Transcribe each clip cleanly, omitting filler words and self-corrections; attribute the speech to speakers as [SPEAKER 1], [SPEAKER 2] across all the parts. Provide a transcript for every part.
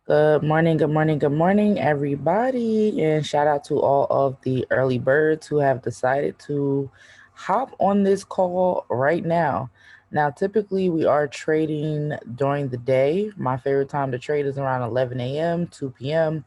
[SPEAKER 1] Good morning, good morning, good morning, everybody. And shout out to all of the early birds who have decided to hop on this call right now. Now, typically, we are trading during the day. My favorite time to trade is around 11 a.m., 2 p.m.,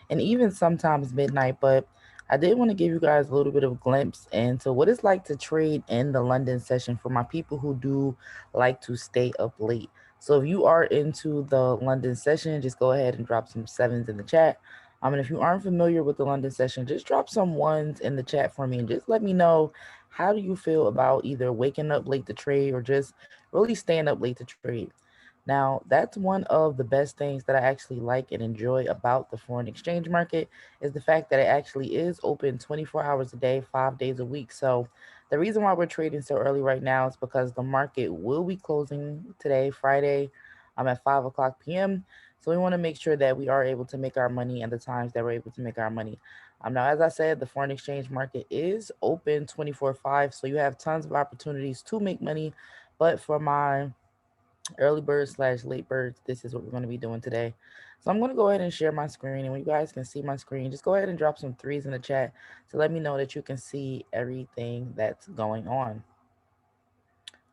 [SPEAKER 1] and even sometimes midnight. But I did want to give you guys a little bit of a glimpse into what it's like to trade in the London session for my people who do like to stay up late. So if you are into the London session, just go ahead and drop some sevens in the chat. And if you aren't familiar with the London session, just drop some ones in the chat for me and just let me know, how do you feel about either waking up late to trade or just really staying up late to trade. Now, that's one of the best things that I actually like and enjoy about the foreign exchange market is the fact that it actually is open 24 hours a day, 5 days a week. So the reason why we're trading so early right now is because the market will be closing today, Friday, at 5 o'clock p.m. So we want to make sure that we are able to make our money and the times that we're able to make our money. Now, as I said, the foreign exchange market is open 24/5. So you have tons of opportunities to make money. But for my early birds slash late birds, this is what we're going to be doing today. So I'm going to go ahead and share my screen, and when you guys can see my screen, just go ahead and drop some threes in the chat to let me know that you can see everything that's going on.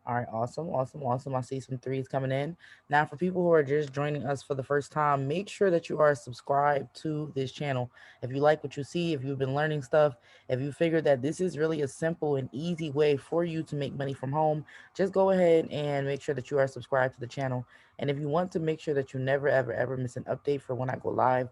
[SPEAKER 1] All right, awesome, awesome, awesome. I see some threes coming in. Now, for people who are just joining us for the first time, make sure that you are subscribed to this channel. If you like what you see, if you've been learning stuff, if you figured that this is really a simple and easy way for you to make money from home, just go ahead and make sure that you are subscribed to the channel. And if you want to make sure that you never, ever, ever miss an update for when I go live,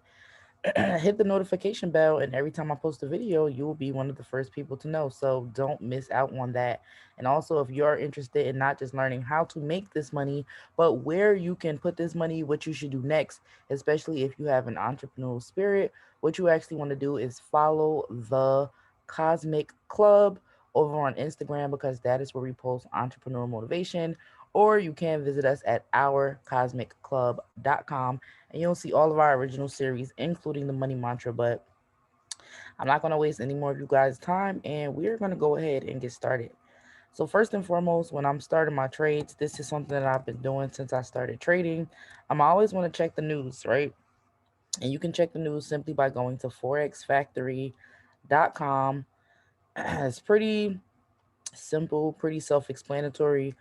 [SPEAKER 1] hit the notification bell, and every time I post a video, you will be one of the first people to know. So don't miss out on that. And also, if you're interested in not just learning how to make this money, but where you can put this money, what you should do next, especially if you have an entrepreneurial spirit, what you actually want to do is follow the Cosmic Club over on Instagram, because that is where we post entrepreneur motivation. Or you can visit us at ourcosmicclub.com, and you'll see all of our original series, including the money mantra. But I'm not going to waste any more of you guys' time, and we're going to go ahead and get started. So first and foremost, when I'm starting my trades, this is something that I've been doing since I started trading. I always want to check the news, right? And you can check the news simply by going to forexfactory.com. It's pretty simple, pretty self-explanatory,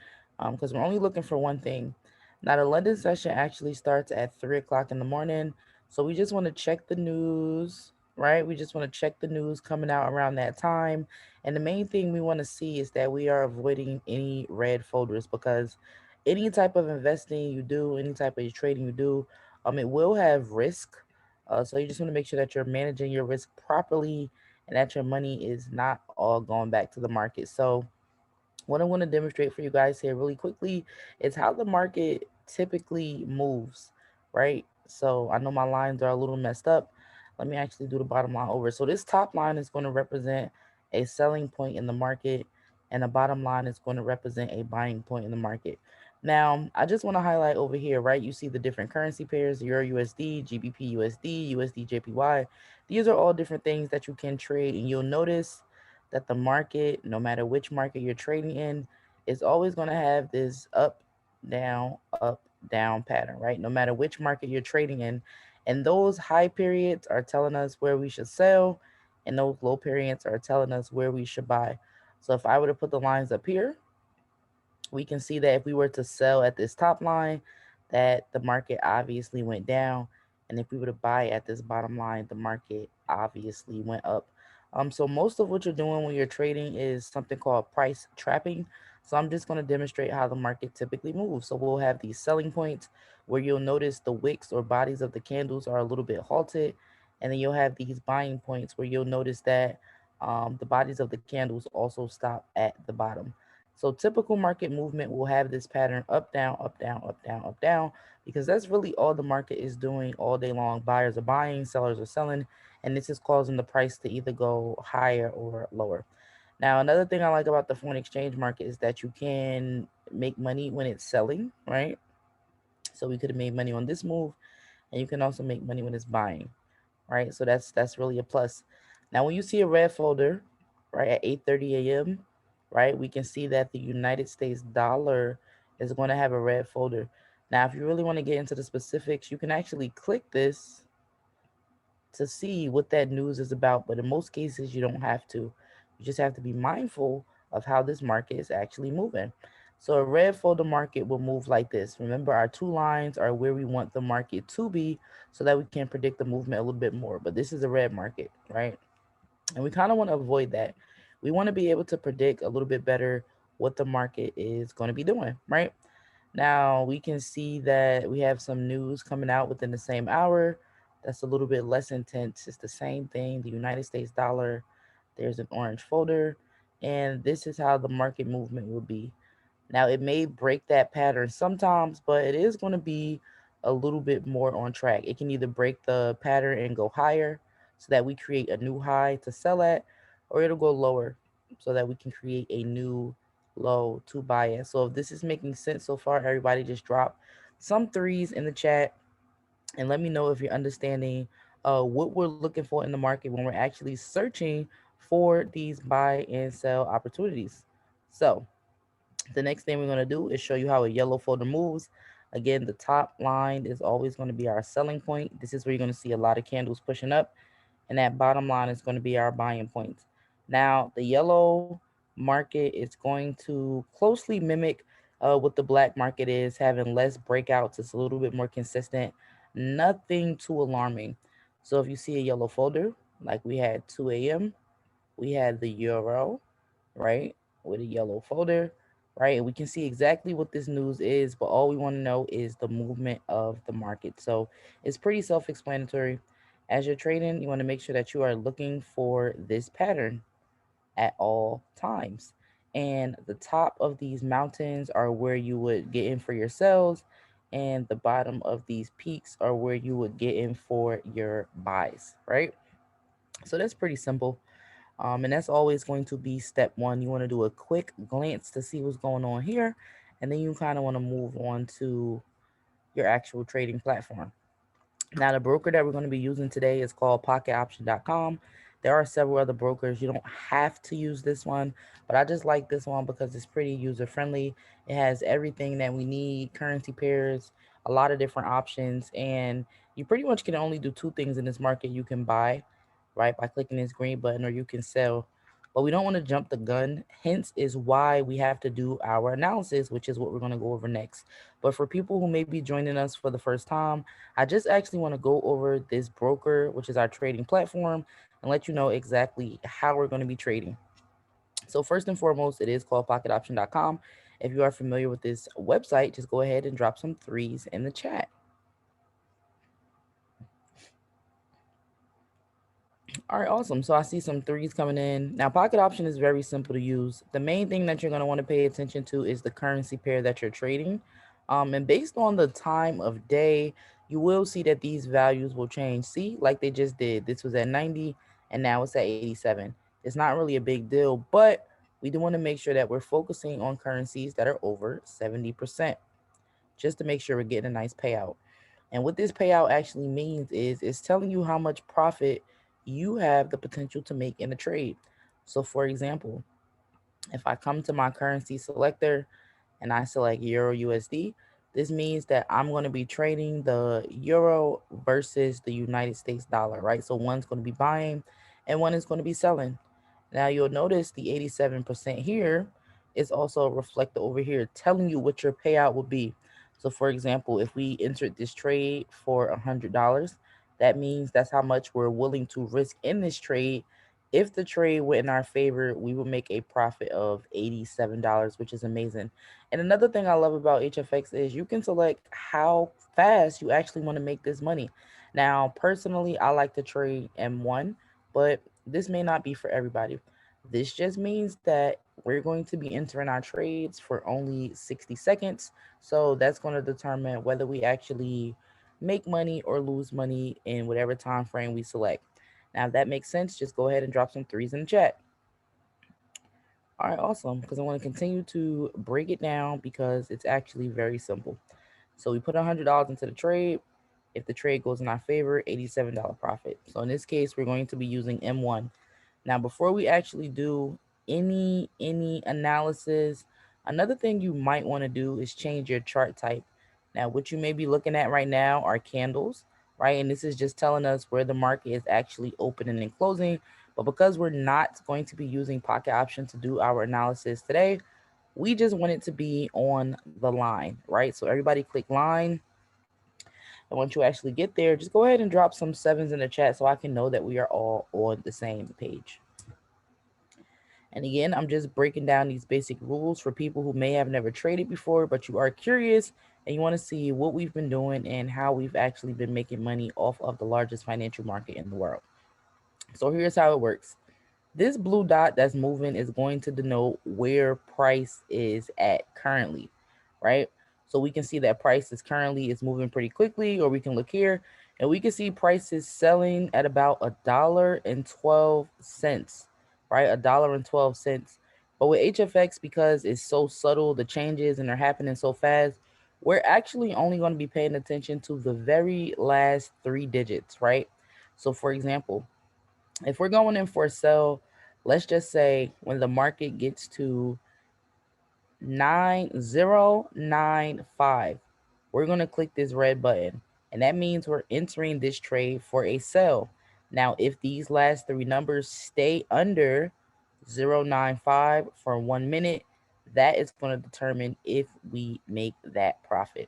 [SPEAKER 1] because we're only looking for one thing. Now, the London session actually starts at 3 o'clock in the morning, so we just want to check the news, right? We just want to check the news coming out around that time. And the main thing we want to see is that we are avoiding any red folders, because any type of investing you do, any type of trading you do, it will have risk. So you just want to make sure that you're managing your risk properly and that your money is not all going back to the market. So what I want to demonstrate for you guys here really quickly is how the market typically moves, right? So I know my lines are a little messed up. Let me actually do the bottom line over. So this top line is going to represent a selling point in the market, and the bottom line is going to represent a buying point in the market. Now, I just want to highlight over here, right? You see the different currency pairs, Euro USD, GBP USD, USD JPY. These are all different things that you can trade, and you'll notice that the market, no matter which market you're trading in, is always going to have this up, down pattern, right? No matter which market you're trading in. And those high periods are telling us where we should sell, and those low periods are telling us where we should buy. So if I were to put the lines up here, we can see that if we were to sell at this top line, that the market obviously went down. And if we were to buy at this bottom line, the market obviously went up. So most of what you're doing when you're trading is something called price trapping. So I'm just going to demonstrate how the market typically moves. So we'll have these selling points where you'll notice the wicks or bodies of the candles are a little bit halted. And then you'll have these buying points where you'll notice that the bodies of the candles also stop at the bottom. So typical market movement will have this pattern up, down, up, down, up, down, up, down, because that's really all the market is doing all day long. Buyers are buying, sellers are selling, and this is causing the price to either go higher or lower. Now, another thing I like about the foreign exchange market is that you can make money when it's selling, right? So we could have made money on this move, and you can also make money when it's buying, right? So that's really a plus. Now, when you see a red folder, right, at 8:30 a.m., right, we can see that the United States dollar is going to have a red folder. Now, if you really want to get into the specifics, you can actually click this to see what that news is about. But in most cases, you don't have to. You just have to be mindful of how this market is actually moving. So a red folder market will move like this. Remember, our two lines are where we want the market to be so that we can predict the movement a little bit more. But this is a red market, right? And we kind of want to avoid that. We want to be able to predict a little bit better what the market is going to be doing, right? Now we can see that we have some news coming out within the same hour. That's a little bit less intense. It's the same thing. The United States dollar, there's an orange folder, and this is how the market movement will be. Now, it may break that pattern sometimes, but it is going to be a little bit more on track. It can either break the pattern and go higher so that we create a new high to sell at, or it'll go lower so that we can create a new low to buy at. So, if this is making sense so far, everybody just drop some threes in the chat and let me know if you're understanding what we're looking for in the market when we're actually searching for these buy and sell opportunities. So, the next thing we're going to do is show you how a yellow folder moves. Again, the top line is always going to be our selling point. This is where you're going to see a lot of candles pushing up. And that bottom line is going to be our buying points. Now, the yellow market is going to closely mimic what the black market is, having less breakouts. It's a little bit more consistent. Nothing too alarming. So if you see a yellow folder, like we had 2 a.m., we had the euro, right, with a yellow folder, right? And we can see exactly what this news is, but all we want to know is the movement of the market. So it's pretty self explanatory. As you're trading, you want to make sure that you are looking for this pattern at all times. And the top of these mountains are where you would get in for your sells, and the bottom of these peaks are where you would get in for your buys, right? So that's pretty simple. And that's always going to be step one. You want to do a quick glance to see what's going on here, and then you kind of want to move on to your actual trading platform. Now, the broker that we're going to be using today is called pocketoption.com. There are several other brokers. You don't have to use this one, but I just like this one because it's pretty user friendly. It has everything that we need, currency pairs, a lot of different options, and you pretty much can only do two things in this market. You can buy, right, by clicking this green button, or you can sell. But we don't want to jump the gun. Hence is why we have to do our analysis, which is what we're going to go over next. But for people who may be joining us for the first time, I just actually want to go over this broker, which is our trading platform, and let you know exactly how we're going to be trading. So, first and foremost, it is called pocketoption.com. If you are familiar with this website, just go ahead and drop some threes in the chat. All right, awesome. So I see some threes coming in. Now, pocket option is very simple to use. The main thing that you're going to want to pay attention to is the currency pair that you're trading. And based on the time of day, you will see that these values will change. See, like they just did. This was at 90 and now it's at 87. It's not really a big deal, but we do want to make sure that we're focusing on currencies that are over 70% just to make sure we're getting a nice payout. And what this payout actually means is it's telling you how much profit you have the potential to make in a trade. So, for example, if I come to my currency selector and I select Euro USD, this means that I'm going to be trading the Euro versus the United States dollar, right? So, one's going to be buying and one is going to be selling. Now, you'll notice the 87% here is also reflected over here, telling you what your payout will be. So, for example, if we entered this trade for $100, that means that's how much we're willing to risk in this trade. If the trade went in our favor, we would make a profit of $87, which is amazing. And another thing I love about HFX is you can select how fast you actually want to make this money. Now, personally, I like to trade M1, but this may not be for everybody. This just means that we're going to be entering our trades for only 60 seconds. So that's going to determine whether we actually make money or lose money in whatever time frame we select. Now, if that makes sense, just go ahead and drop some threes in the chat. All right, awesome. Because I want to continue to break it down because it's actually very simple. So we put $100 into the trade. If the trade goes in our favor, $87 profit. So in this case, we're going to be using M1. Now, before we actually do any analysis, another thing you might want to do is change your chart type. Now, what you may be looking at right now are candles, right? And this is just telling us where the market is actually opening and closing. But because we're not going to be using pocket option to do our analysis today, we just want it to be on the line, right? So everybody click line. And once you actually get there, just go ahead and drop some sevens in the chat so I can know that we are all on the same page. And again, I'm just breaking down these basic rules for people who may have never traded before, but you are curious and you want to see what we've been doing and how we've actually been making money off of the largest financial market in the world. So here's how it works. This blue dot that's moving is going to denote where price is at currently, right? So we can see that price is currently is moving pretty quickly, or we can look here and we can see prices selling at about $1.12, right? $1.12. But with HFX, because it's so subtle, the changes and they're happening so fast, we're actually only going to be paying attention to the very last three digits, right? So for example, if we're going in for a sell, let's just say when the market gets to 9095, we're going to click this red button. And that means we're entering this trade for a sell. Now, if these last three numbers stay under 0.95 for 1 minute, that is going to determine if we make that profit.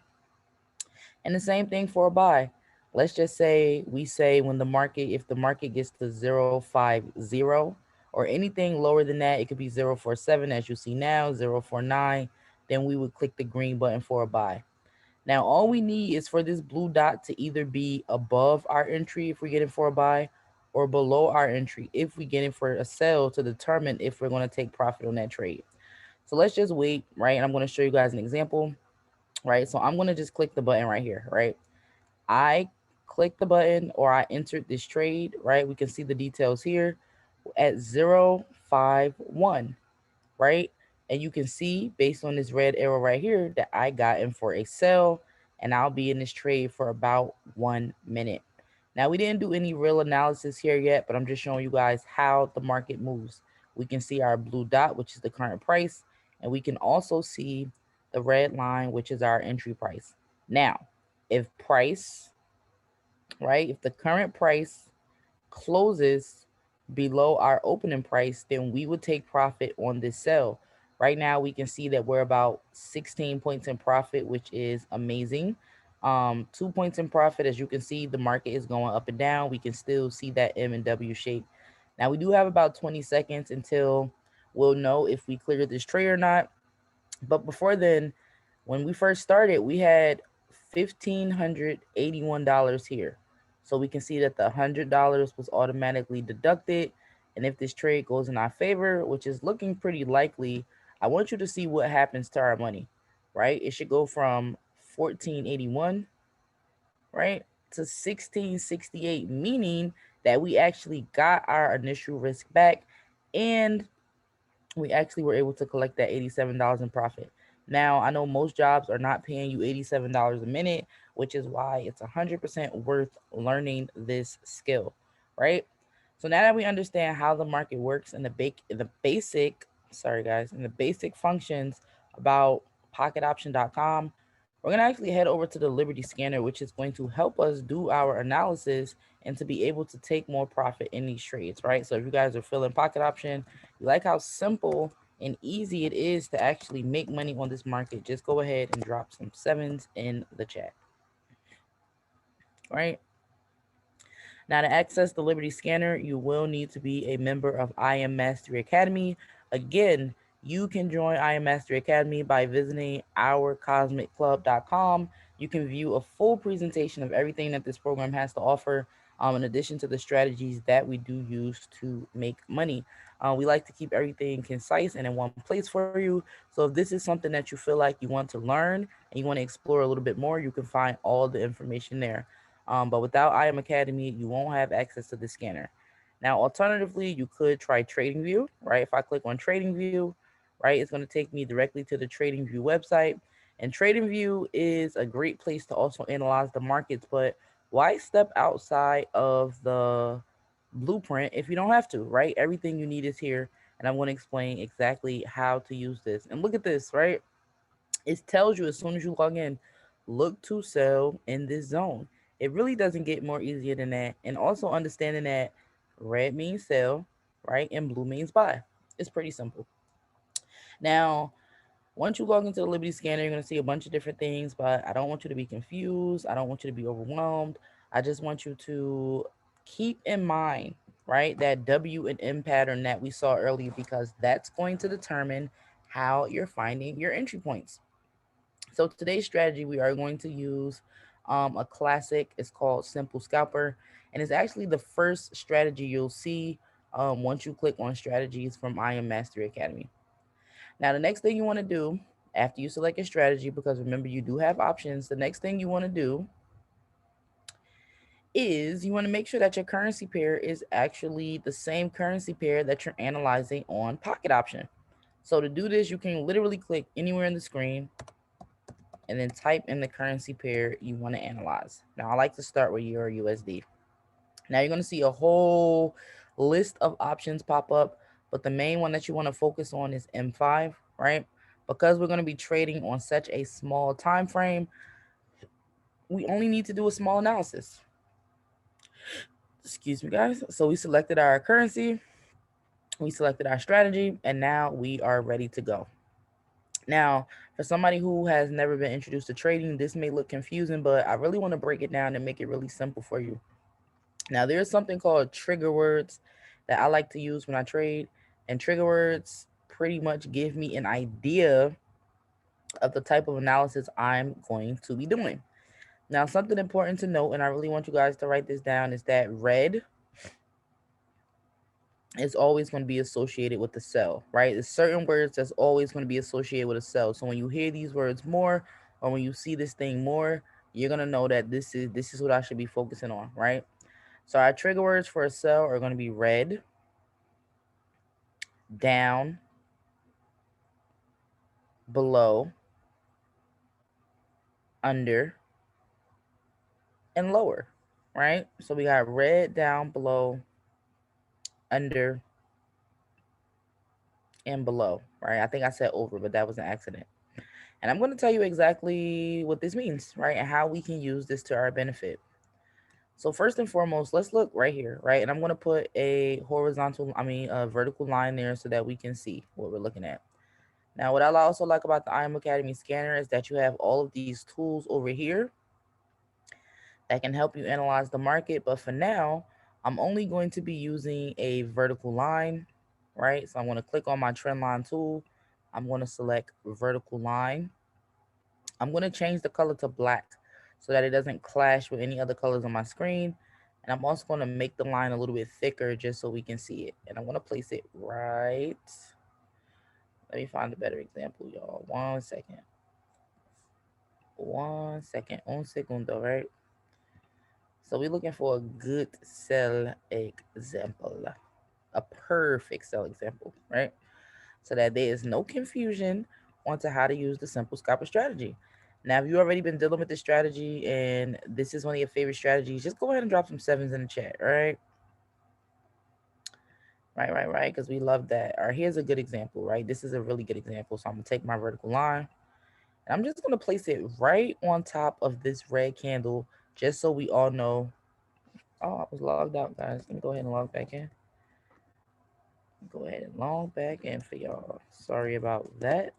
[SPEAKER 1] And the same thing for a buy. Let's just say we say when the market, if the market gets to 0.50 or anything lower than that, it could be 0.47 as you see now, 0.49, then we would click the green button for a buy. Now, all we need is for this blue dot to either be above our entry if we get in for a buy or below our entry if we get in for a sell to determine if we're going to take profit on that trade. So let's just wait, right? And I'm going to show you guys an example, right? So I'm going to just click the button right here, right? I click the button or I entered this trade, right? We can see the details here at 051, right? And you can see based on this red arrow right here that I got in for a sell and I'll be in this trade for about 1 minute. Now, we didn't do any real analysis here yet, but I'm just showing you guys how the market moves. We can see our blue dot, which is the current price, and we can also see the red line, which is our entry price. Now, if price, right, if the current price closes below our opening price, then we would take profit on this sell. Right now, we can see that we're about 16 points in profit, which is amazing. 2 points in profit. As you can see, the market is going up and down. We can still see that M and W shape. Now, we do have about 20 seconds until we'll know if we cleared this trade or not. But before then, when we first started, we had $1,581 here. So we can see that the $100 was automatically deducted. And if this trade goes in our favor, which is looking pretty likely, I want you to see what happens to our money, right? It should go from 1481, right, to 1668, meaning that we actually got our initial risk back and we actually were able to collect that $87 in profit. Now, I know most jobs are not paying you $87 a minute, which is why it's 100% worth learning this skill, right? So now that we understand how the market works and the basic, sorry guys, and the basic functions about pocketoption.com, we're going to actually head over to the Liberty Scanner, which is going to help us do our analysis and to be able to take more profit in these trades, right? So if you guys are feeling pocket option, you like how simple and easy it is to actually make money on this market, just go ahead and drop some sevens in the chat, right? Now, to access the Liberty Scanner, you will need to be a member of IM Mastery Academy. Again, you can join IM Mastery Academy by visiting ourcosmicclub.com. You can view a full presentation of everything that this program has to offer, in addition to the strategies that we do use to make money. We like to keep everything concise and in one place for you. So if this is something that you feel like you want to learn and you want to explore a little bit more, you can find all the information there. But without IM Academy, you won't have access to the scanner. Now, alternatively, you could try TradingView, right? If I click on TradingView, right, it's going to take me directly to the TradingView website. And TradingView is a great place to also analyze the markets, but why step outside of the blueprint if you don't have to, right? Everything you need is here, and I'm going to explain exactly how to use this. And look at this, right? It tells you as soon as you log in look to sell in this zone. It really doesn't get more easier than that. And also understanding that red means sell, right? And blue means buy. It's pretty simple. Now, once you log into the Liberty Scanner, you're going to see a bunch of different things, but I don't want you to be confused. I don't want you to be overwhelmed. I just want you to keep in mind, right, that W and M pattern that we saw earlier, because that's going to determine how you're finding your entry points. So today's strategy, we are going to use a classic. It's called Simple Scalper, and it's actually the first strategy you'll see once you click on strategies from I Am Mastery Academy. Now, the next thing you want to do after you select your strategy, because remember, you do have options, the next thing you want to do is you want to make sure that your currency pair is actually the same currency pair that you're analyzing on Pocket Option. So to do this, you can literally click anywhere in the screen and then type in the currency pair you want to analyze. Now, I like to start with Euro USD. Now, you're going to see a whole list of options pop up, but the main one that you want to focus on is M5, right? Because we're going to be trading on such a small time frame, we only need to do a small analysis. Excuse me, guys. So we selected our currency, we selected our strategy, and now we are ready to go. Now, for somebody who has never been introduced to trading, this may look confusing, but I really want to break it down and make it really simple for you. Now, there's something called trigger words that I like to use when I trade, and trigger words pretty much give me an idea of the type of analysis I'm going to be doing. Now, something important to note, and I really want you guys to write this down, is that red is always going to be associated with the sell, right? There's certain words that's always going to be associated with a sell. So when you hear these words more, or when you see this thing more, you're going to know that this is what I should be focusing on, right? So our trigger words for a sell are going to be red, down, below, under, and lower, right? So we got red, down, below, under, and below, right? I think I said over, but that was an accident. And I'm going to tell you exactly what this means, right? And how we can use this to our benefit. So first and foremost, let's look right here, right? And I'm going to put a a vertical line there so that we can see what we're looking at. Now, what I also like about the IM Academy scanner is that you have all of these tools over here that can help you analyze the market. But for now, I'm only going to be using a vertical line, right? So I'm going to click on my trend line tool. I'm going to select vertical line. I'm going to change the color to black so that it doesn't clash with any other colors on my screen. And I'm also going to make the line a little bit thicker just so we can see it. And I'm going to place it right. Let me find a better example, y'all. 1 second. 1 second. Un segundo, right? So we're looking for a good sell example. A perfect sell example, right? So that there is no confusion onto how to use the simple scalper strategy. Now, if you've already been dealing with this strategy and this is one of your favorite strategies, just go ahead and drop some sevens in the chat, all right? Right, because we love that. All right, here's a good example, right? This is a really good example. So I'm going to take my vertical line, and I'm just going to place it right on top of this red candle just so we all know. Oh, I was logged out, guys. Let me go ahead and log back in. Go ahead and log back in for y'all. Sorry about that.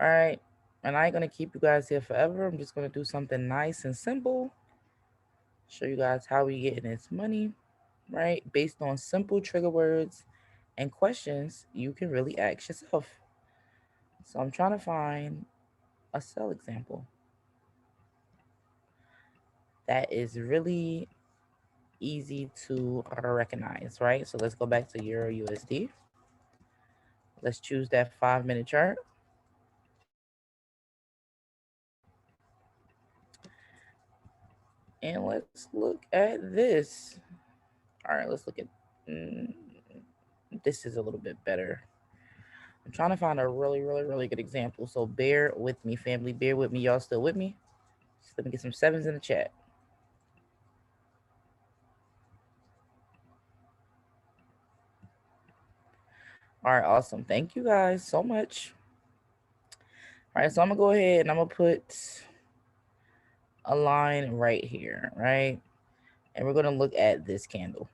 [SPEAKER 1] All right. And I ain't going to keep you guys here forever. I'm just going to do something nice and simple. Show you guys how we get in this money, right? Based on simple trigger words and questions you can really ask yourself. So I'm trying to find a sell example that is really easy to recognize, right? So let's go back to Euro USD. Let's choose that 5-minute chart. And let's look at this. All right, let's look at this is a little bit better. I'm trying to find a really good example. So bear with me, family. Bear with me. Y'all still with me? So let me get some sevens in the chat. All right, awesome. Thank you guys so much. All right, so I'm gonna go ahead and I'm gonna put a line right here, right? And we're gonna look at this candle.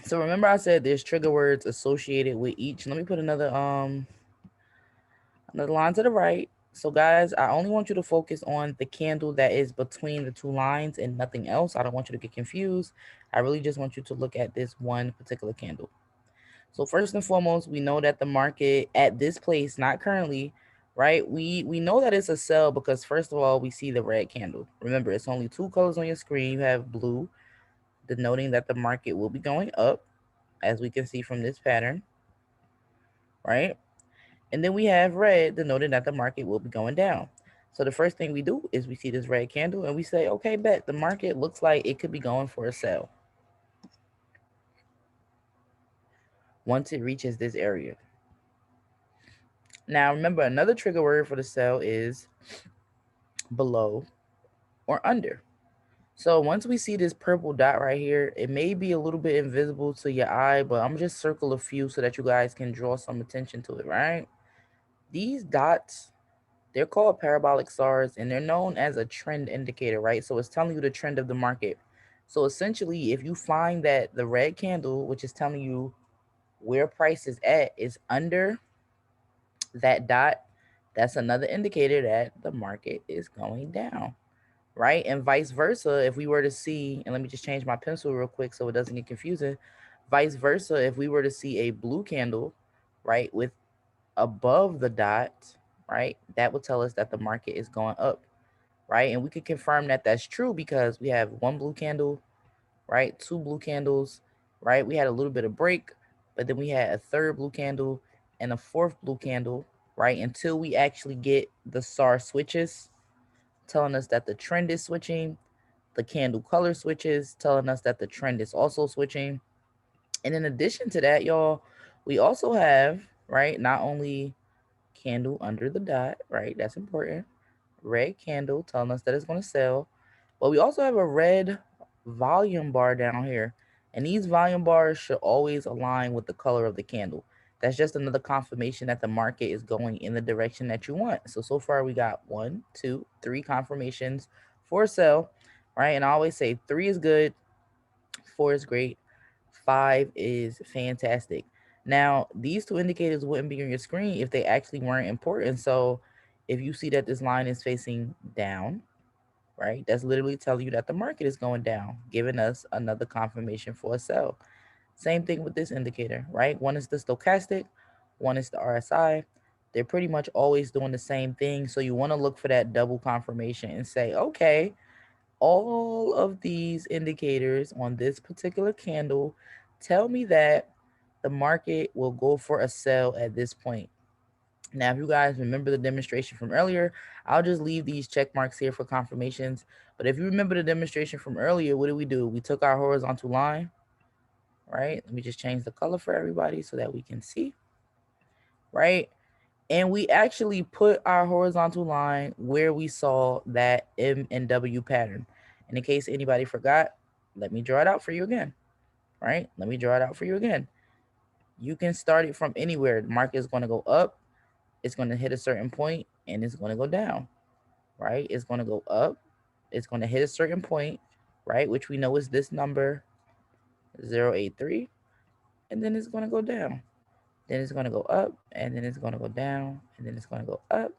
[SPEAKER 1] So remember I said there's trigger words associated with each. Let me put another line to the right. So guys, I only want you to focus on the candle that is between the two lines and nothing else. I don't want you to get confused. I really just want you to look at this one particular candle. So first and foremost, we know that the market at this place, not currently, right? We know that it's a sell because first of all, we see the red candle. Remember, it's only two colors on your screen. You have blue, denoting that the market will be going up, as we can see from this pattern, right? And then we have red, denoting that the market will be going down. So the first thing we do is we see this red candle and we say, okay, bet the market looks like it could be going for a sell once it reaches this area. Now, remember, another trigger word for the sell is below or under. So once we see this purple dot right here, it may be a little bit invisible to your eye, but I'm just circle a few so that you guys can draw some attention to it, right? These dots, they're called parabolic stars and they're known as a trend indicator, right? So it's telling you the trend of the market. So essentially, if you find that the red candle, which is telling you where price is under that dot, that's another indicator that the market is going down, right? And vice versa, if we were to see, and let me just change my pencil real quick so it doesn't get confusing. Vice versa, if we were to see a blue candle, right, with above the dot, right, that would tell us that the market is going up, right? And we could confirm that that's true because we have one blue candle, right, two blue candles, right? We had a little bit of break, but then we had a third blue candle and a fourth blue candle, right? Until we actually get the SAR switches telling us that the trend is switching, the candle color switches telling us that the trend is also switching. And in addition to that, y'all, we also have, right, not only candle under the dot, right, that's important, red candle telling us that it's going to sell, but we also have a red volume bar down here. And these volume bars should always align with the color of the candle. That's just another confirmation that the market is going in the direction that you want. So far we got 1, 2, 3 confirmations for sell, right? And I always say 3 is good, 4 is great, 5 is fantastic. Now, these two indicators wouldn't be on your screen if they actually weren't important. So if you see that this line is facing down, right, that's literally telling you that the market is going down, giving us another confirmation for a sell. Same thing with this indicator, right? One is the stochastic, one is the RSI. They're pretty much always doing the same thing. So you want to look for that double confirmation and say, okay, all of these indicators on this particular candle tell me that the market will go for a sell at this point. Now, if you guys remember the demonstration from earlier, I'll just leave these check marks here for confirmations. But if you remember the demonstration from earlier, what did we do? We took our horizontal line, right? Let me just change the color for everybody so that we can see, right? And we actually put our horizontal line where we saw that M and W pattern. And in case anybody forgot, let me draw it out for you again, right? Let me draw it out for you again. You can start it from anywhere. The market is going to go up, it's going to hit a certain point, and it's going to go down, right? It's going to go up, it's going to hit a certain point, right? Which we know is this number, 083, and then it's going to go down. Then it's going to go up, and then it's going to go down, and then it's going to go up,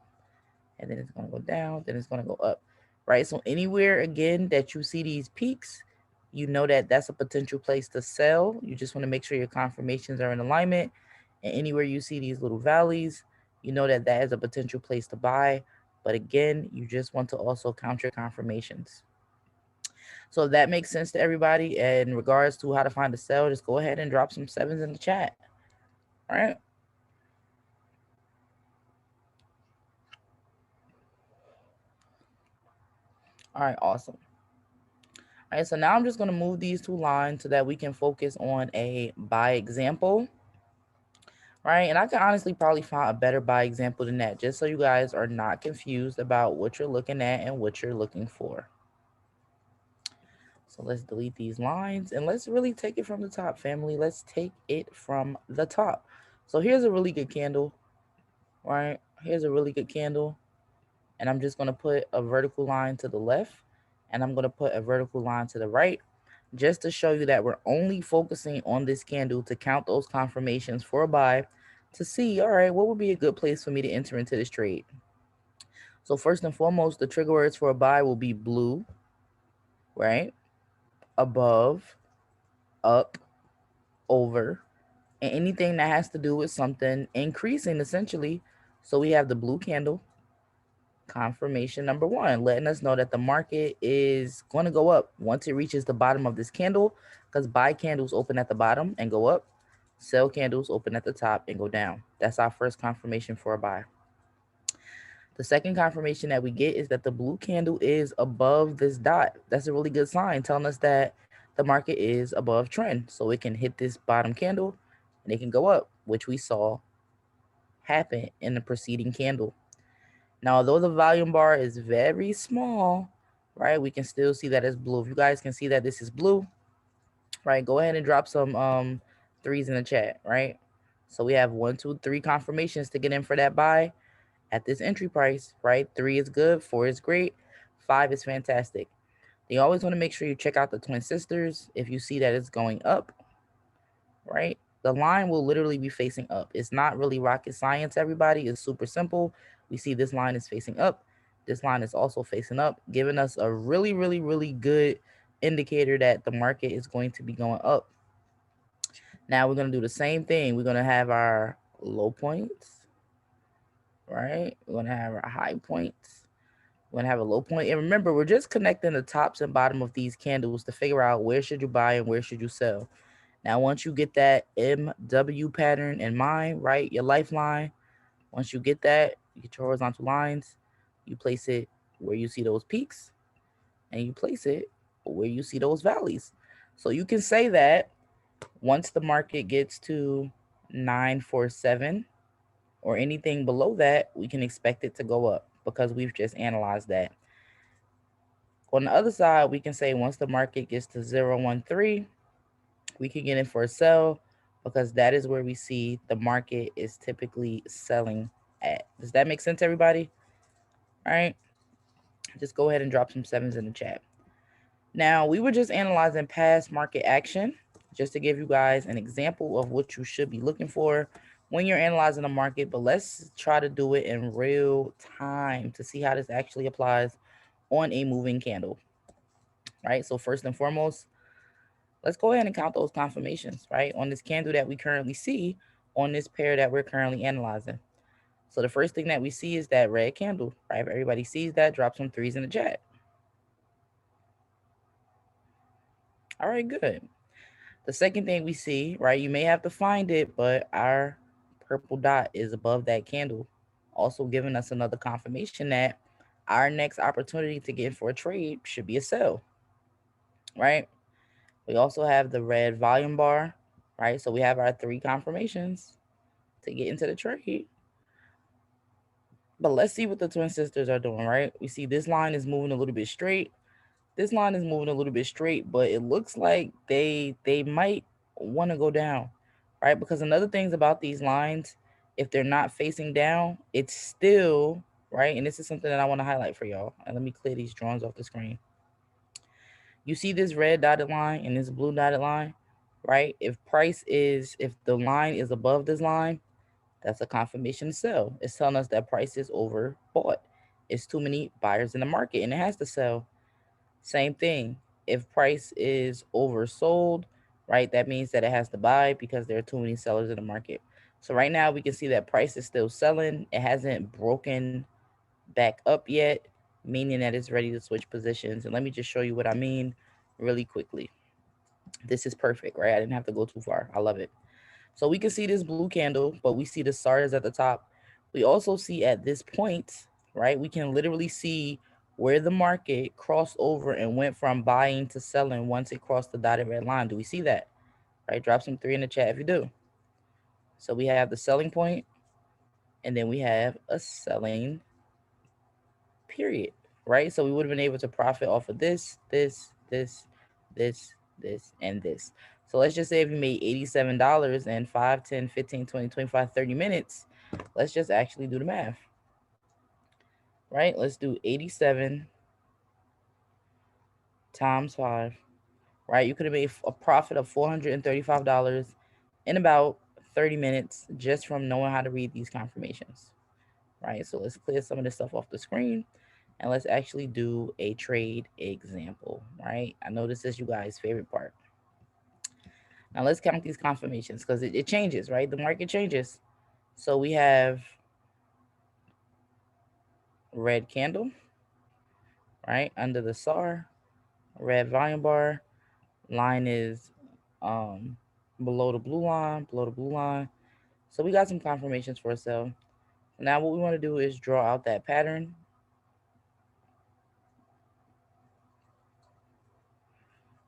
[SPEAKER 1] and then it's going to go down, then it's going to go up, right? So anywhere, again, that you see these peaks, you know that that's a potential place to sell. You just want to make sure your confirmations are in alignment. And anywhere you see these little valleys, you know that that is a potential place to buy. But again, you just want to also count your confirmations. So if that makes sense to everybody in regards to how to find a sell, just go ahead and drop some sevens in the chat. All right. All right, awesome. All right, so now I'm just going to move these two lines so that we can focus on a buy example, right? And I can honestly probably find a better buy example than that, just so you guys are not confused about what you're looking at and what you're looking for. So let's delete these lines and let's really take it from the top, family. Let's take it from the top. So here's a really good candle, right? Here's a really good candle. And I'm just going to put a vertical line to the left, and I'm going to put a vertical line to the right, just to show you that we're only focusing on this candle to count those confirmations for a buy, to see, all right, what would be a good place for me to enter into this trade. So first and foremost, the trigger words for a buy will be blue, right? Above, up, over, and anything that has to do with something increasing essentially. So we have the blue candle, confirmation number one, letting us know that the market is going to go up once it reaches the bottom of this candle, because buy candles open at the bottom and go up, sell candles open at the top and go down. That's our first confirmation for a buy. The second confirmation that we get is that the blue candle is above this dot. That's a really good sign, telling us that the market is above trend. So it can hit this bottom candle and it can go up, which we saw happen in the preceding candle. Now, although the volume bar is very small, right, we can still see that it's blue. If you guys can see that this is blue, right, go ahead and drop some threes in the chat, right? So we have 1, 2, 3 confirmations to get in for that buy at this entry price, right? 3 is good, 4 is great, 5 is fantastic. You always want to make sure you check out the twin sisters. If you see that it's going up, right, the line will literally be facing up. It's not really rocket science, everybody. It's super simple. We see this line is facing up. This line is also facing up, giving us a really, really, really good indicator that the market is going to be going up. Now we're going to do the same thing. We're going to have our low points, right? We're going to have our high points. We're going to have a low point. And remember, we're just connecting the tops and bottom of these candles to figure out where should you buy and where should you sell. Now, once you get that MW pattern in mind, right, your lifeline, once you get that, you get your horizontal lines, you place it where you see those peaks, and you place it where you see those valleys. So you can say that once the market gets to 947 or anything below that, we can expect it to go up because we've just analyzed that. On the other side, we can say once the market gets to 013, we can get in for a sell because that is where we see the market is typically selling at. Does that make sense, everybody? All right. Just go ahead and drop some sevens in the chat. Now, we were just analyzing past market action just to give you guys an example of what you should be looking for when you're analyzing the market, but let's try to do it in real time to see how this actually applies on a moving candle, right? So first and foremost, let's go ahead and count those confirmations, right, on this candle that we currently see on this pair that we're currently analyzing. So the first thing that we see is that red candle, right? If everybody sees that, drop some threes in the chat. All right, good. The second thing we see, right, you may have to find it, but our purple dot is above that candle, also giving us another confirmation that our next opportunity to get for a trade should be a sell, right? We also have the red volume bar, right? So we have our 3 confirmations to get into the trade. But let's see what the twin sisters are doing, right? We see this line is moving a little bit straight. This line is moving a little bit straight, but it looks like they might want to go down, right? Because another things about these lines, if they're not facing down, it's still, right? And this is something that I want to highlight for y'all. And let me clear these drawings off the screen. You see this red dotted line and this blue dotted line, right? If the line is above this line, that's a confirmation to sell. It's telling us that price is overbought. It's too many buyers in the market and it has to sell. Same thing. If price is oversold, right, that means that it has to buy because there are too many sellers in the market. So right now we can see that price is still selling. It hasn't broken back up yet, meaning that it's ready to switch positions. And let me just show you what I mean really quickly. This is perfect, right? I didn't have to go too far. I love it. So we can see this blue candle, but we see the stars at the top. We also see at this point, right, we can literally see where the market crossed over and went from buying to selling once it crossed the dotted red line. Do we see that? Right? Drop some 3 in the chat if you do. So we have the selling point, and then we have a selling period, right? So we would have been able to profit off of this, and this. So let's just say if you made $87 in 5, 10, 15, 20, 25, 30 minutes, let's just actually do the math, right? Let's do 87 times 5, right? You could have made a profit of $435 in about 30 minutes just from knowing how to read these confirmations, right? So let's clear some of this stuff off the screen and let's actually do a trade example, right? I know this is you guys' favorite part. Now let's count these confirmations because it changes, right? The market changes. So we have red candle, right? Under the SAR, red volume bar, line is below the blue line, below the blue line. So we got some confirmations for ourselves. Now what we want to do is draw out that pattern,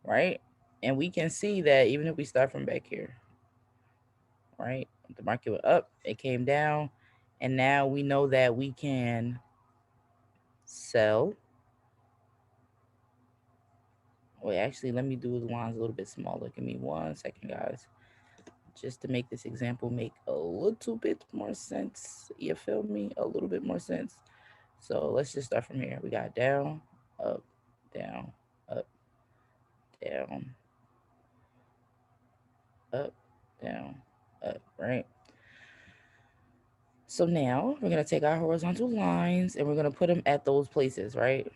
[SPEAKER 1] right? And we can see that even if we start from back here, right? The market went up, it came down, and now we know that we can sell. Wait, actually, let me do the lines a little bit smaller. Give me 1 second, guys, just to make this example make a little bit more sense. You feel me? A little bit more sense. So let's just start from here. We got down, up, down, up, down, up, down, up, right? So now we're going to take our horizontal lines and we're going to put them at those places, right?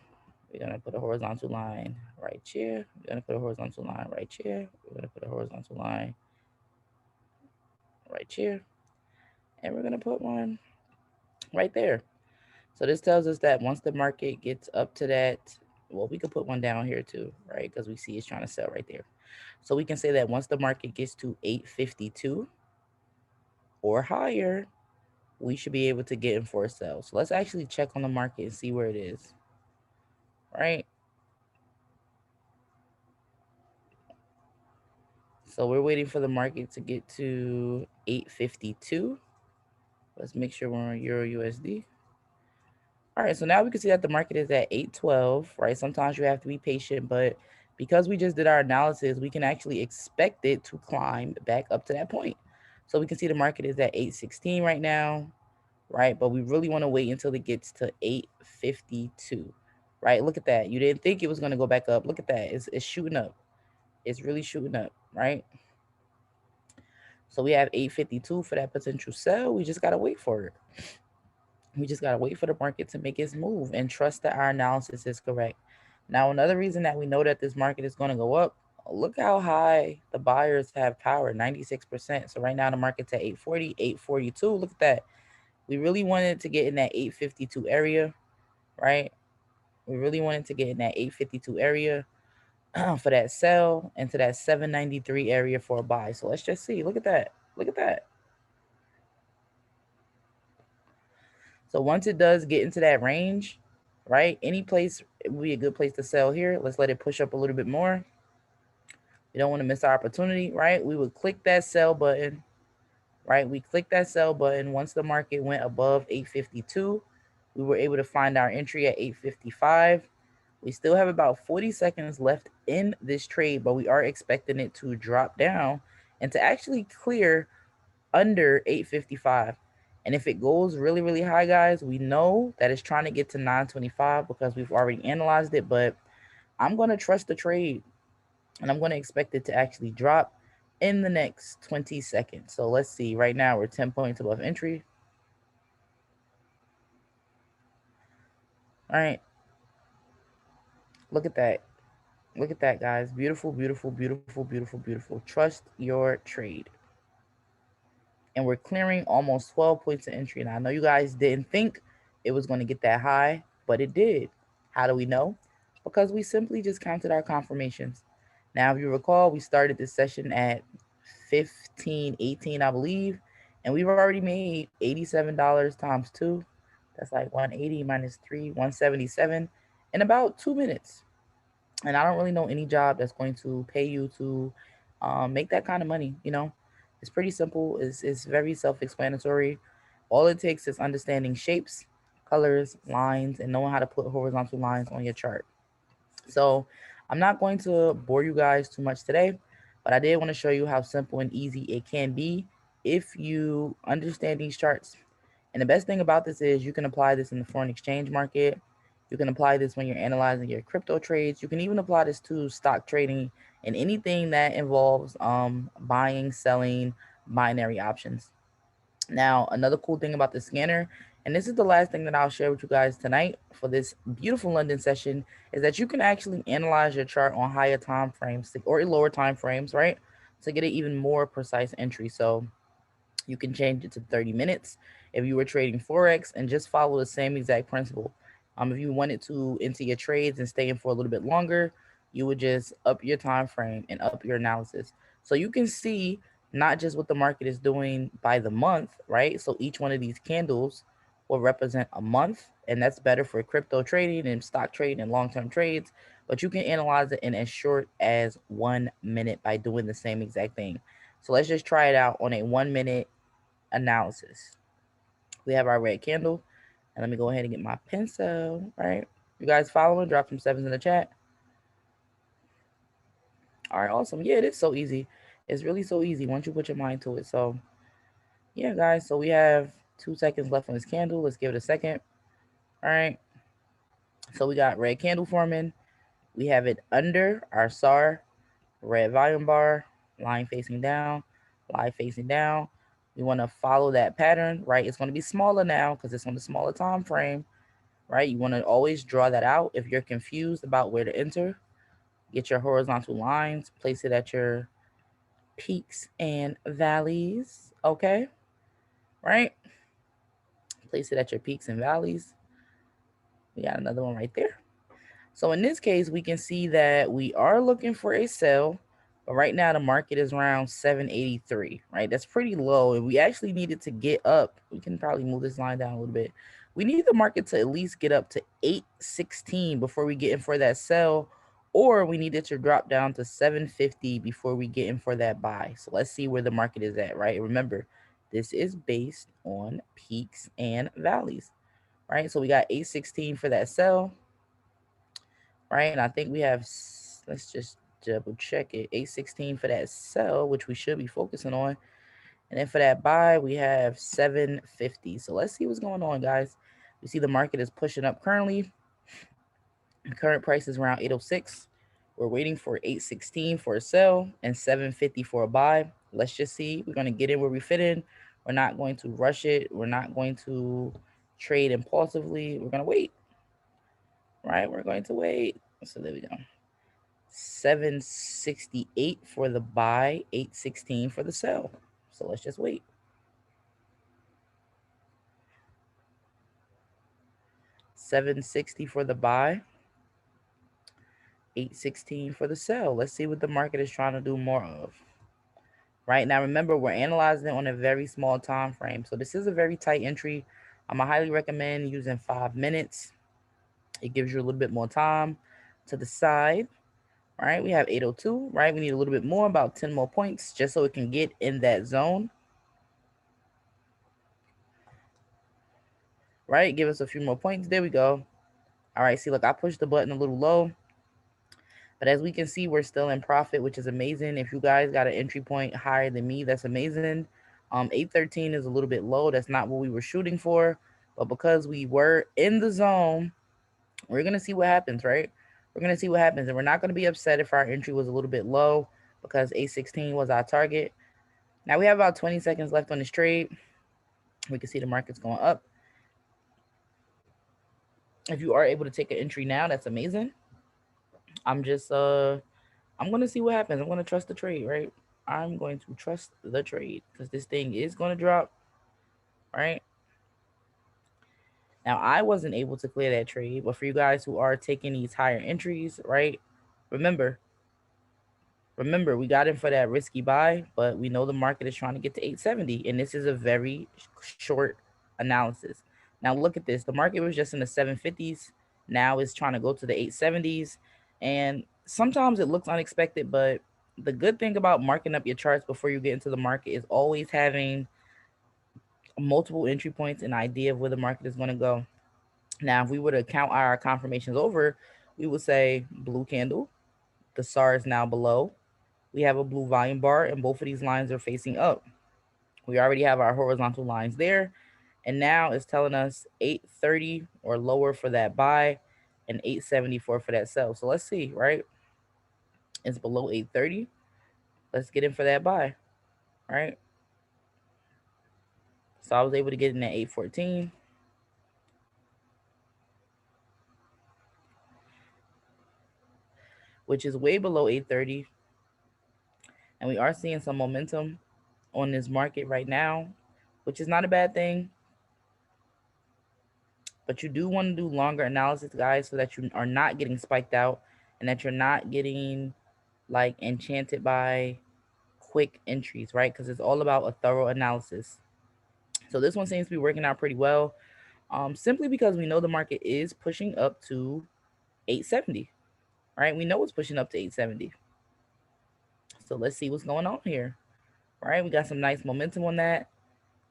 [SPEAKER 1] We're going to put a horizontal line right here. We're going to put a horizontal line right here. We're going to put a horizontal line right here. And we're going to put one right there. So this tells us that once the market gets up to that, well, we could put one down here too, right? Because we see it's trying to sell right there. So we can say that once the market gets to 852 or higher, we should be able to get in for a sell. So let's actually check on the market and see where it is, right? So we're waiting for the market to get to 852. Let's make sure we're on Euro USD. All right, so now we can see that the market is at 812, right? Sometimes you have to be patient, but because we just did our analysis, we can actually expect it to climb back up to that point. So we can see the market is at 816 right now, right? But we really want to wait until it gets to 852, right? Look at that. You didn't think it was going to go back up. Look at that. It's shooting up. It's really shooting up, right? So we have 852 for that potential sell. We just got to wait for it. We just got to wait for the market to make its move and trust that our analysis is correct. Now, another reason that we know that this market is going to go up, look how high the buyers have power, 96%. So right now the market's at 840, 842. Look at that. We really wanted to get in that 852 area, right? We really wanted to get in that 852 area for that sell and to that 793 area for a buy. So let's just see. Look at that. Look at that. So once it does get into that range, right, any place would be a good place to sell here. Let's let it push up a little bit more. We don't want to miss our opportunity, right? We would click that sell button, right? We click that sell button. Once the market went above 852, we were able to find our entry at 855. We still have about 40 seconds left in this trade, but we are expecting it to drop down and to actually clear under 855. And if it goes really, really high, guys, we know that it's trying to get to 925 because we've already analyzed it. But I'm going to trust the trade and I'm going to expect it to actually drop in the next 20 seconds. So let's see. Right now, we're 10 points above entry. All right. Look at that. Look at that, guys. Beautiful, beautiful, beautiful, beautiful, beautiful. Trust your trade. And we're clearing almost 12 points of entry. And I know you guys didn't think it was going to get that high, but it did. How do we know? Because we simply just counted our confirmations. Now, if you recall, we started this session at 15.18, I believe, and we've already made $87 times 2. That's like 180 minus 3, 177 in about 2 minutes. And I don't really know any job that's going to pay you to make that kind of money. You know, it's pretty simple. It's very self-explanatory. All it takes is understanding shapes, colors, lines, and knowing how to put horizontal lines on your chart. So I'm not going to bore you guys too much today, but I did want to show you how simple and easy it can be if you understand these charts And the best thing about this is you can apply this in the foreign exchange market. You can apply this when you're analyzing your crypto trades. You can even apply this to stock trading and anything that involves buying, selling, binary options. Now, another cool thing about the scanner, and this is the last thing that I'll share with you guys tonight for this beautiful London session, is that you can actually analyze your chart on higher time frames or lower time frames, right? To get an even more precise entry. So you can change it to 30 minutes if you were trading Forex and just follow the same exact principle. If you wanted to enter your trades and stay in for a little bit longer, you would just up your time frame and up your analysis. So you can see not just what the market is doing by the month, right? So each one of these candles will represent a month, and that's better for crypto trading and stock trading and long-term trades. But you can analyze it in as short as 1 minute by doing the same exact thing. So let's just try it out on a 1 minute analysis. We have our red candle. And let me go ahead and get my pencil, right? You guys following? Drop some sevens in the chat. All right, awesome. Yeah, it is so easy. It's really so easy once you put your mind to it. So, yeah, guys. So we have 2 seconds left on this candle. Let's give it a second. All right. So we got red candle forming. We have it under our SAR, red volume bar, line facing down, line facing down. We want to follow that pattern, right? It's going to be smaller now because it's on the smaller time frame, right? You want to always draw that out. If you're confused about where to enter, get your horizontal lines, place it at your peaks and valleys, okay? Right? Place it at your peaks and valleys. We got another one right there. So in this case, we can see that we are looking for a sell, but right now the market is around 783, right? That's pretty low. And we actually needed to get up. We can probably move this line down a little bit. We need the market to at least get up to 816 before we get in for that sell, or we needed to drop down to 750 before we get in for that buy. So let's see where the market is at, right? Remember, this is based on peaks and valleys, right? So we got 816 for that sell, right? And I think we have, let's just double check it, 816 for that sell, which we should be focusing on. And then for that buy, we have 750. So let's see what's going on, guys. We see the market is pushing up currently. The current price is around 806. We're waiting for 816 for a sell and 750 for a buy. Let's just see. We're going to get in where we fit in. We're not going to rush it. We're not going to trade impulsively. We're going to wait, right? We're going to wait. So there we go. 768 for the buy, 816 for the sell. So let's just wait. 760 for the buy, 816 for the sell. Let's see what the market is trying to do more of. Right now, remember, we're analyzing it on a very small time frame. So this is a very tight entry. I highly recommend using 5 minutes. It gives you a little bit more time to decide. Right, we have 802, right? We need a little bit more, about 10 more points, just so it can get in that zone. Right, give us a few more points. There we go. All right, see, look, I pushed the button a little low. But as we can see, we're still in profit, which is amazing. If you guys got an entry point higher than me, that's amazing. 813 is a little bit low. That's not what we were shooting for. But because we were in the zone, we're going to see what happens, right? We're going to see what happens. And we're not going to be upset if our entry was a little bit low because 816 was our target. Now we have about 20 seconds left on this trade. We can see the market's going up. If you are able to take an entry now, that's amazing. I'm going to see what happens. I'm going to trust the trade, right? I'm going to trust the trade because this thing is going to drop, right? Now, I wasn't able to clear that trade, but for you guys who are taking these higher entries, right? Remember, we got in for that risky buy, but we know the market is trying to get to 870, and this is a very short analysis. Now, look at this. The market was just in the 750s. Now it's trying to go to the 870s, and sometimes it looks unexpected, but the good thing about marking up your charts before you get into the market is always having multiple entry points and idea of where the market is going to go. Now, if we were to count our confirmations over, we would say blue candle, the SAR is now below. We have a blue volume bar, and both of these lines are facing up. We already have our horizontal lines there, And now it's telling us 830 or lower for that buy and 874 for that sell. So let's see, right? It's below 830. Let's get in for that buy, right? So I was able to get in at 814, which is way below 830. And we are seeing some momentum on this market right now, which is not a bad thing. But you do want to do longer analysis, guys, so that you are not getting spiked out and that you're not getting like enchanted by quick entries, right? Because it's all about a thorough analysis. So this one seems to be working out pretty well, simply because we know the market is pushing up to 870, right? We know it's pushing up to 870. So let's see what's going on here, right? We got some nice momentum on that.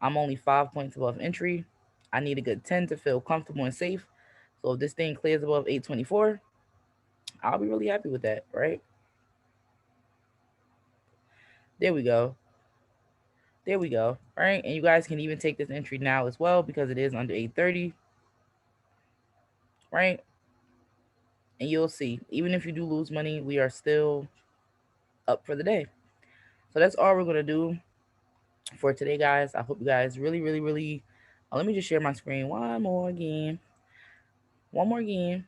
[SPEAKER 1] I'm only 5 points above entry. I need a good 10 to feel comfortable and safe. So if this thing clears above 824, I'll be really happy with that, right? There we go. There we go, right? And you guys can even take this entry now as well because it is under 830, right? And you'll see, even if you do lose money, we are still up for the day. So that's all we're going to do for today, guys. I hope you guys really, let me just share my screen one more again. I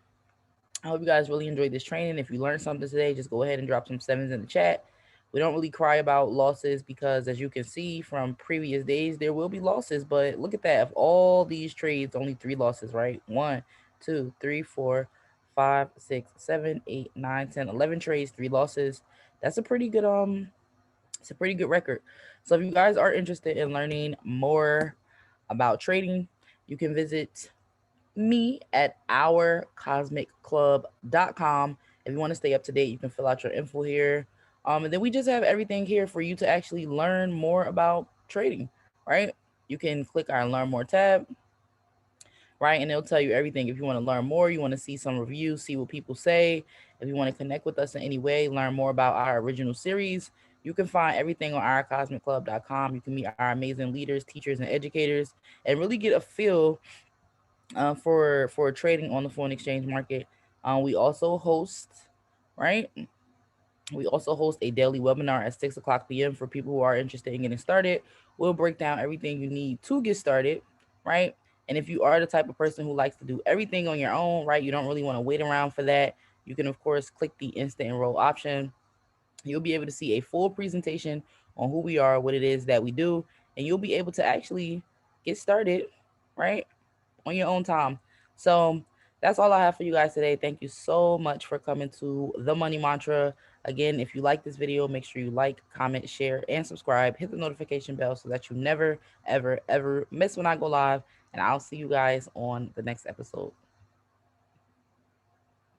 [SPEAKER 1] hope you guys really enjoyed this training. If you learned something today, just go ahead and drop some sevens in the chat. We don't really cry about losses because, as you can see from previous days, there will be losses. But look at that. Of all these trades, only 3 losses, right? 1, 2, 3, 4, 5, 6, 7, 8, 9, 10, 11 trades, 3 losses. That's a pretty good it's a pretty good record. So if you guys are interested in learning more about trading, you can visit me at ourcosmicclub.com. If you want to stay up to date, you can fill out your info here. And then we just have everything here for you to actually learn more about trading, right? You can click our Learn More tab, right? And it'll tell you everything. If you want to learn more, you want to see some reviews, see what people say. If you want to connect with us in any way, learn more about our original series, you can find everything on ourcosmicclub.com. You can meet our amazing leaders, teachers, and educators and really get a feel for trading on the foreign exchange market. We also host, right? We also host a daily webinar at 6 o'clock p.m. for people who are interested in getting started. We'll break down everything you need to get started, right? And if you are the type of person who likes to do everything on your own, right? You don't really want to wait around for that. You can, of course, click the instant enroll option. You'll be able to see a full presentation on who we are, what it is that we do, and you'll be able to actually get started, right, on your own time. So that's all I have for you guys today. Thank you so much for coming to the Money Mantra. Again, if you like this video, make sure you like, comment, share, and subscribe. Hit the notification bell so that you never, ever, ever miss when I go live. And I'll see you guys on the next episode.